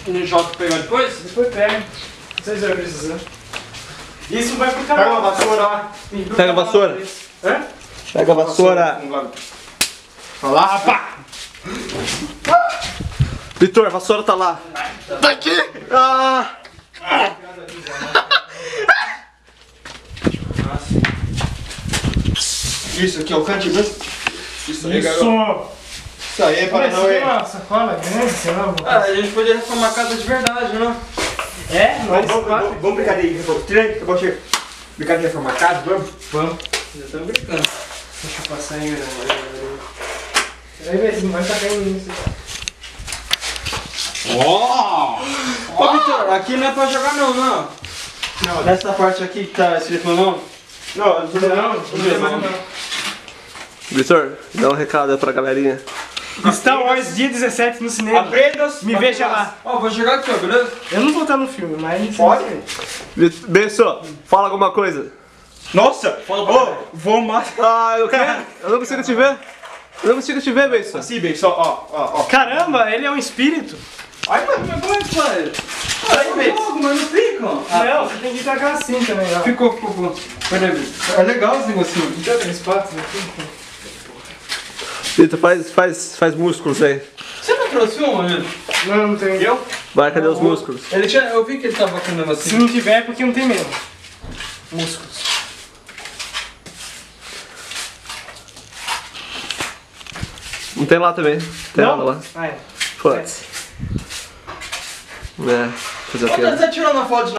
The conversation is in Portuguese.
No jogo pegar depois? Depois pega. Vocês vão precisar. Isso vai pro canal. Pega uma vassoura lá. Pega a vassoura. Hã? Pega a vassoura. Olha lá, pá! Vitor, a vassoura tá lá. Tá aqui! Ah! Isso aqui é o cantinho. Isso aí, garoto. Isso aí é para não Tem é. uma sacola grande, sei lá. Ah, a gente poderia reformar a casa de verdade, não? É? Nós quatro. Vamos brincar de trem, que eu chego. Brincar de reformar a casa, vamos? Vamos. Já estamos brincando. Deixa eu passar aí, galera. Peraí, velho, não vai estar caindo nisso. Ô, Vitor, aqui não é pra jogar não, não. Não, Nessa parte aqui que tá escrito meu nome. não tem mais não. Vitor, dá um recado aí pra galerinha. Star Wars dia 17 no cinema. Apenas. Me veja lá. Ó, vou jogar aqui, ó, beleza? Eu não vou estar no filme, mas... Pode? Benção, fala alguma coisa. Nossa! Ô, vou mais. Ah, eu quero. Eu não consigo te ver. Eu não consigo te ver, Benção. Assim, bem, só, ó. Caramba, ele é um espírito. Ai, mas como é que faz? Aí, Fogo, mas não fica, ó. Não, você tem que tacar assim também, ó. Ficou. Peraí, Vitor. É legal esse negocinho. Já tem espaço aqui? Vitor, faz músculos aí. Você não trouxe uma, Vitor? Não, não tem. Eu? Vai, cadê os músculos? Ele tinha, eu vi que ele tava com um Se negocinho. não tiver é porque não tem mesmo. Músculos. Não tem lá também. Tem nada lá. Ah, é. Foda-se. É, fazer o quê? Você tirou na foto de